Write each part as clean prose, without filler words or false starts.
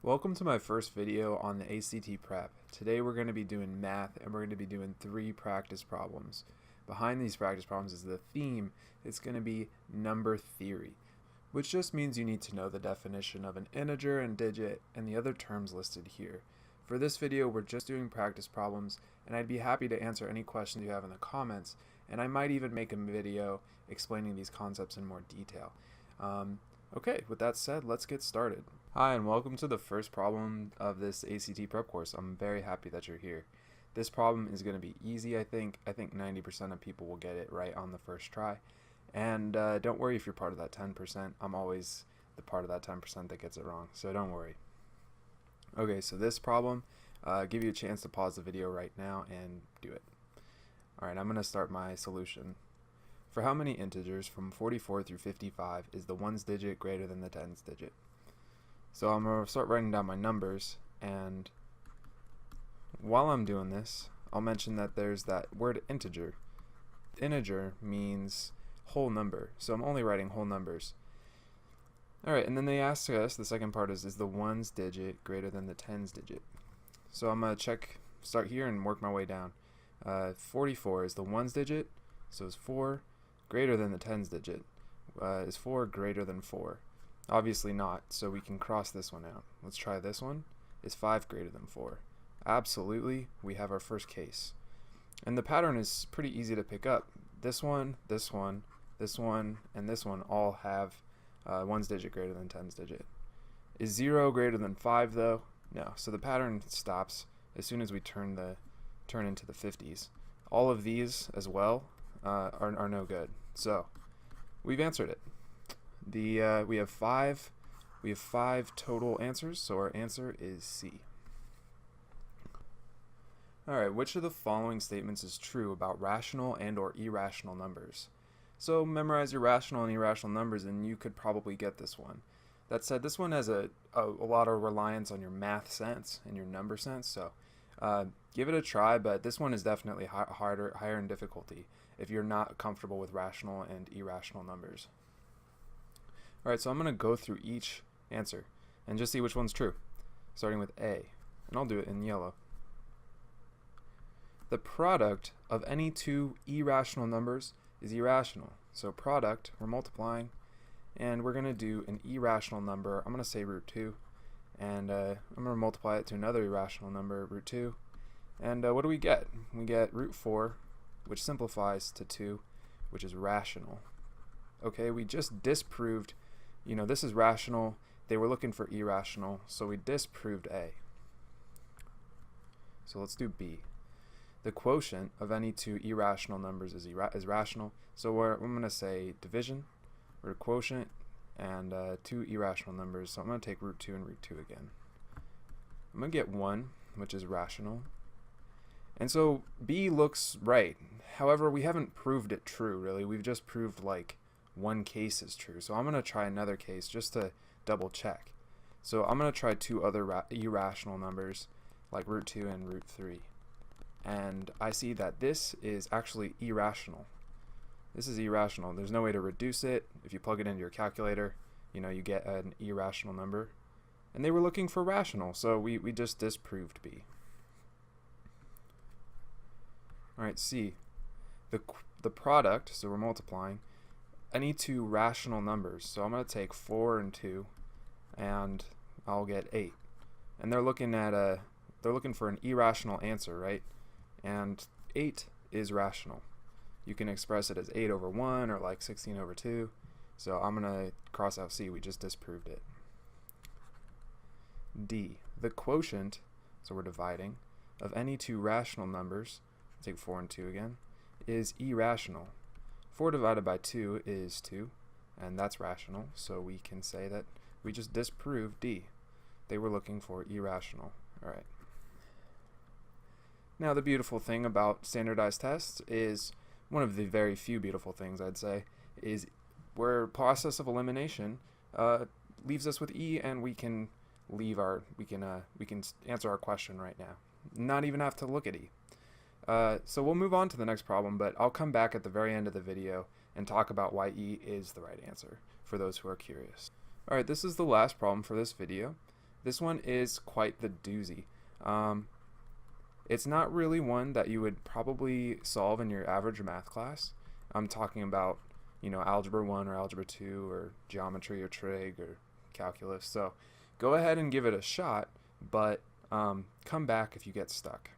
Welcome to my first video on the ACT prep. Today we're going to be doing math and we're going to be doing 3 practice problems. Behind these practice problems is the theme. It's going to be number theory, which just means you need to know the definition of an integer and digit and the other terms listed here. For this video we're just doing practice problems, and I'd be happy to answer any questions you have in the comments, and I might even make a video explaining these concepts in more detail. Okay, with that said, let's get started. Hi, and welcome to the first problem of this ACT prep course. I'm very happy that you're here. This problem is going to be easy, I think. I think 90% of people will get it right on the first try. And don't worry if you're part of that 10%. I'm always the part of that 10% that gets it wrong, so don't worry. Okay, so this problem, give you a chance to pause the video right now and do it. Alright, I'm going to start my solution. For how many integers from 44 through 55 is the ones digit greater than the tens digit? So I'm going to start writing down my numbers, and while I'm doing this, I'll mention that there's that word integer. Integer means whole number, so I'm only writing whole numbers. Alright, and then they ask us, the second part is the ones digit greater than the tens digit? So I'm going to start here and work my way down. 44 is the ones digit, so is 4 greater than the tens digit? Is 4 greater than 4? Obviously not, so we can cross this one out. Let's try this one. Is 5 greater than 4? Absolutely, we have our first case. And the pattern is pretty easy to pick up. This one, this one, this one, and this one all have ones digit greater than tens digit. Is 0 greater than 5 though? No, so the pattern stops as soon as we turn into the 50s. All of these as well are no good. So we've answered it. We have five total answers, so our answer is C. Alright, which of the following statements is true about rational and or irrational numbers? So memorize your rational and irrational numbers and you could probably get this one. That said, this one has a lot of reliance on your math sense and your number sense, so give it a try, but this one is definitely higher in difficulty if you're not comfortable with rational and irrational numbers. Alright, so I'm going to go through each answer and just see which one's true, starting with A, and I'll do it in yellow. The product of any two irrational numbers is irrational. So product, we're multiplying, and we're going to do an irrational number. I'm going to say root 2, and I'm going to multiply it to another irrational number, root 2. And what do we get? We get root 4, which simplifies to 2, which is rational. Okay, we just disproved, this is rational. They were looking for irrational, so we disproved A. So let's do B. The quotient of any two irrational numbers is rational. So I'm going to say division, or quotient, and two irrational numbers. So I'm going to take root 2 and root 2 again. I'm going to get 1, which is rational. And so B looks right. However, we haven't proved it true, really. We've just proved like one case is true. So I'm going to try another case just to double check. So I'm going to try two other irrational numbers, like root 2 and root 3. And I see that this is actually irrational. This is irrational. There's no way to reduce it. If you plug it into your calculator, you get an irrational number. And they were looking for rational, so we just disproved B. Alright, C. The product, so we're multiplying, any two rational numbers. So I'm going to take 4 and 2, and I'll get 8. And they're looking for an irrational answer, right? And 8 is rational. You can express it as 8 over 1 or like 16 over 2. So I'm going to cross out C. We just disproved it. D. The quotient, so we're dividing, of any two rational numbers, take 4 and 2 again, is irrational. 4 divided by 2 is 2, and that's rational. So we can say that we just disproved D. They were looking for irrational. Alright. Now the beautiful thing about standardized tests is, one of the very few beautiful things I'd say, is where process of elimination leaves us with E, and we can answer our question right now. Not even have to look at E. So we'll move on to the next problem, but I'll come back at the very end of the video and talk about why E is the right answer for those who are curious. Alright, this is the last problem for this video. This one is quite the doozy. It's not really one that you would probably solve in your average math class. I'm talking about, Algebra 1 or Algebra 2 or Geometry or Trig or Calculus. So go ahead and give it a shot, but come back if you get stuck.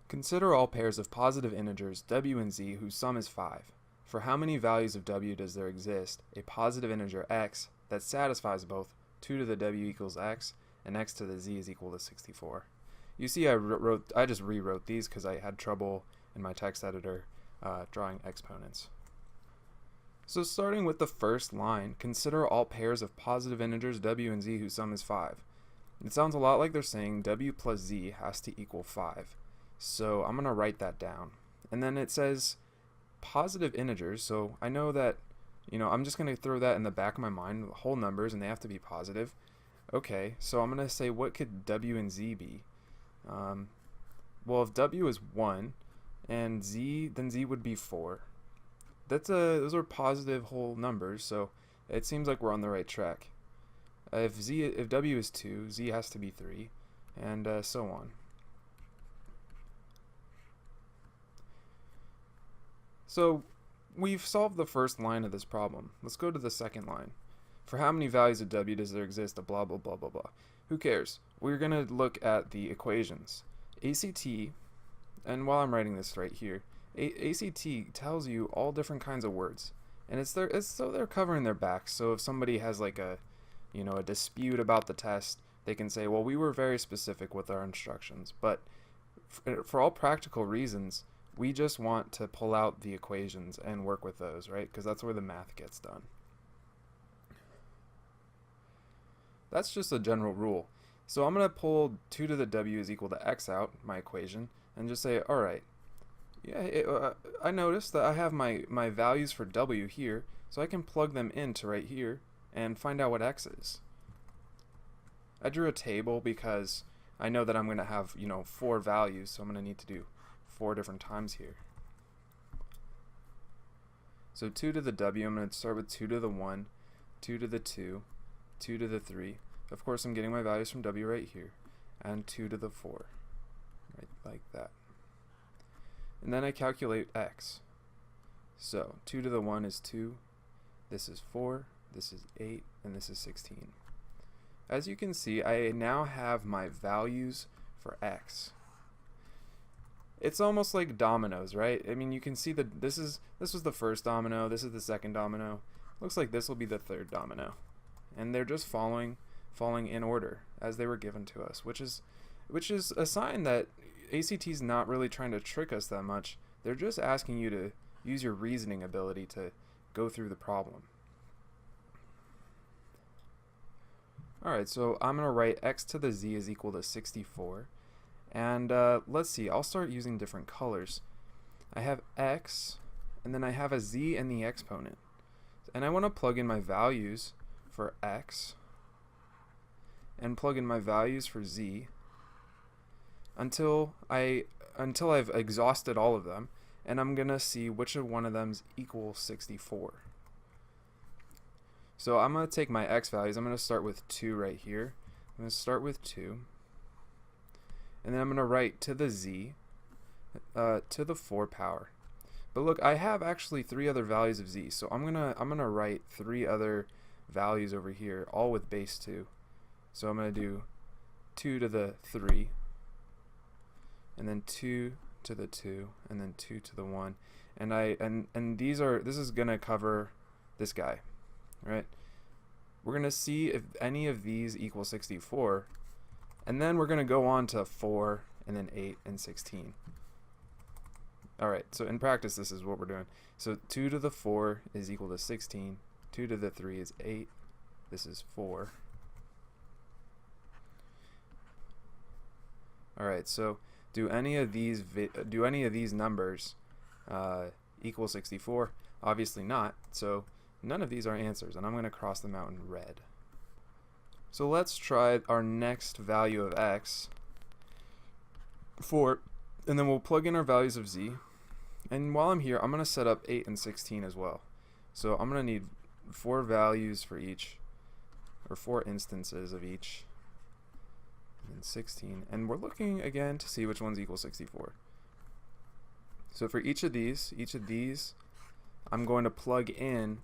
Consider all pairs of positive integers w and z whose sum is 5. For how many values of w does there exist a positive integer x that satisfies both 2 to the w equals x and x to the z is equal to 64? You see I just rewrote these because I had trouble in my text editor drawing exponents. So starting with the first line, consider all pairs of positive integers w and z whose sum is 5. It sounds a lot like they're saying w plus z has to equal 5. So I'm going to write that down. And then it says positive integers, so I know that, I'm just going to throw that in the back of my mind, whole numbers, and they have to be positive. Okay, so I'm going to say, what could w and z be? Well, if w is 1 and z, then z would be 4. Those are positive whole numbers, so it seems like we're on the right track. If w is 2, z has to be 3, and so on. So we've solved the first line of this problem. Let's go to the second line. For how many values of w does there exist a blah blah blah blah blah? Who cares? We're going to look at the equations. ACT, and while I'm writing this right here, ACT tells you all different kinds of words. And it's so they're covering their backs. So if somebody has like a dispute about the test, they can say, well, we were very specific with our instructions. But for all practical reasons, we just want to pull out the equations and work with those, right? Because that's where the math gets done. That's just a general rule. So I'm going to pull 2 to the w is equal to x out, my equation, and just say, all right, yeah, I noticed that I have my values for w here, so I can plug them into right here and find out what x is. I drew a table because I know that I'm going to have, 4 values, so I'm going to need to do 4 different times here. So 2 to the w, I'm going to start with 2 to the 1, 2 to the 2, 2 to the 3. Of course, I'm getting my values from w right here, and 2 to the 4, right like that. And then I calculate x. So 2 to the 1 is 2, this is 4, this is 8, and this is 16. As you can see, I now have my values for x. It's almost like dominoes, right? I mean, you can see that this was the first domino, this is the second domino. Looks like this will be the third domino. And they're just falling in order as they were given to us, which is a sign that ACT's not really trying to trick us that much. They're just asking you to use your reasoning ability to go through the problem. Alright, so I'm going to write x to the z is equal to 64. And let's see, I'll start using different colors. I have x, and then I have a z and the exponent. And I want to plug in my values for x, and plug in my values for z, until I've exhausted all of them, and I'm going to see which one of them equals 64. So I'm going to take my x values, I'm going to start with 2 right here. I'm going to start with 2. And then I'm going to write to the z, to the 4 power. But look, I have actually 3 other values of z, so I'm gonna write 3 other values over here, all with base 2. So I'm going to do 2 to the 3, and then 2 to the 2, and then 2 to the 1. And this is going to cover this guy, right? We're going to see if any of these equal 64. And then we're going to go on to 4, and then 8, and 16. Alright, so in practice, this is what we're doing. So 2 to the 4 is equal to 16. 2 to the 3 is 8. This is 4. Alright, so do any of these numbers equal 64? Obviously not. So none of these are answers, and I'm going to cross them out in red. So let's try our next value of x, 4, and then we'll plug in our values of z. And while I'm here, I'm going to set up 8 and 16 as well. So I'm going to need 4 values for each. or 4 instances of each, and 16, and we're looking again to see which ones equal 64. So for each of these, I'm going to plug in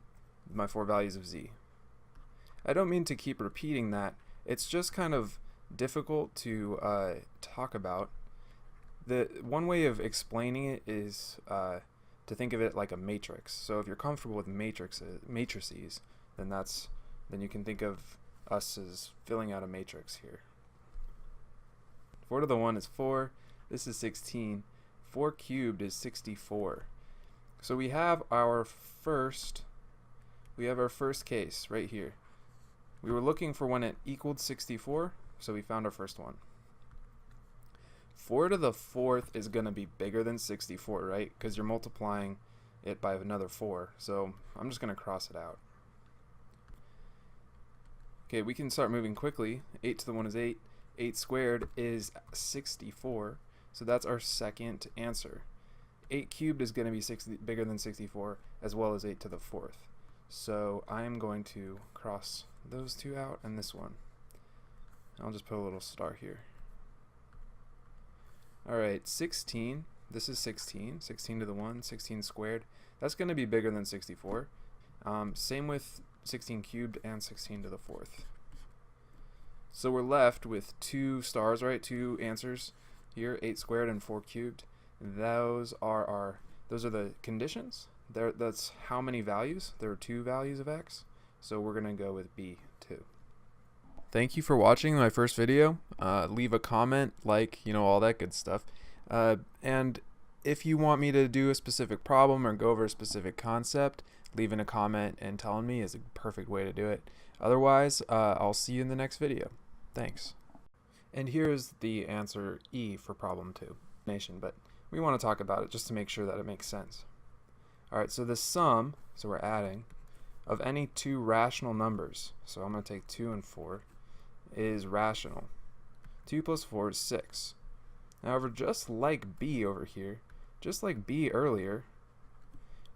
my 4 values of z. I don't mean to keep repeating that. It's just kind of difficult to talk about. The one way of explaining it is to think of it like a matrix. So if you're comfortable with matrices, then you can think of us as filling out a matrix here. 4 to the 1 is 4. This is 16. 4 cubed is 64. So we have our first case right here. We were looking for when it equaled 64, so we found our first one. 4 to the 4th is going to be bigger than 64, right? Because you're multiplying it by another 4. So I'm just going to cross it out. Okay, we can start moving quickly. 8 to the 1 is 8. 8 squared is 64. So that's our second answer. 8 cubed is going to be bigger than 64, as well as 8 to the 4th. So I'm going to cross those two out and this one. I'll just put a little star here. Alright, 16. This is 16. 16 to the 1, 16 squared. That's going to be bigger than 64. Same with 16 cubed and 16 to the 4th. So we're left with 2 stars, right? 2 answers here, 8 squared and 4 cubed. Those are the conditions. That's how many values. There are 2 values of x. So we're going to go with B, 2. Thank you for watching my first video. Leave a comment, like, all that good stuff. And if you want me to do a specific problem or go over a specific concept, leaving a comment and telling me is a perfect way to do it. Otherwise, I'll see you in the next video. Thanks. And here's the answer E for problem 2. But we want to talk about it just to make sure that it makes sense. Alright, so the sum, so we're adding, of any 2 rational numbers, so I'm going to take 2 and 4, is rational. 2 plus 4 is 6. However, just like B over here, just like B earlier,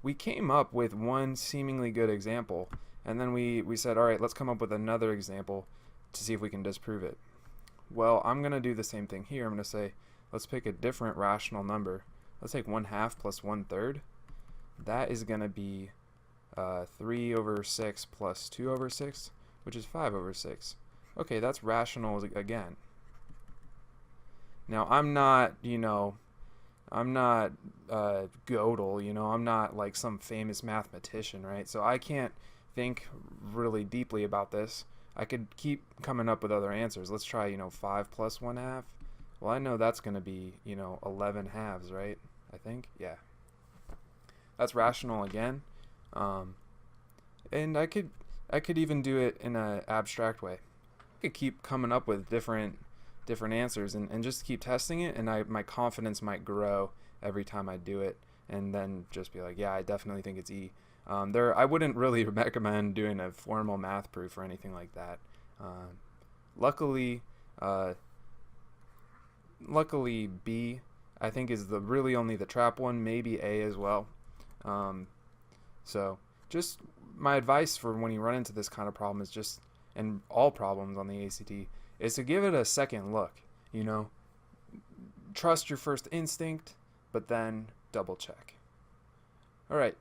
we came up with one seemingly good example, and then we said, alright, let's come up with another example to see if we can disprove it. Well, I'm going to do the same thing here. I'm going to say, let's pick a different rational number. Let's take 1/2 plus 1/3. That is going to be 3 over 6 plus 2 over 6, which is 5 over 6. Okay, that's rational again. Now, I'm not Gödel, I'm not like some famous mathematician, right? So I can't think really deeply about this. I could keep coming up with other answers. Let's try, 5 plus 1/2. Well, I know that's going to be, 11 halves, right? I think, yeah. That's rational again. And I could even do it in an abstract way. I could keep coming up with different answers and just keep testing it, and my confidence might grow every time I do it, and then just be like, yeah, I definitely think it's E. I wouldn't really recommend doing a formal math proof or anything like that. Luckily B, I think, is really only the trap one, maybe A as well. So just my advice for when you run into this kind of problem is just, and all problems on the ACT, is to give it a second look. Trust your first instinct, but then double check. Alright,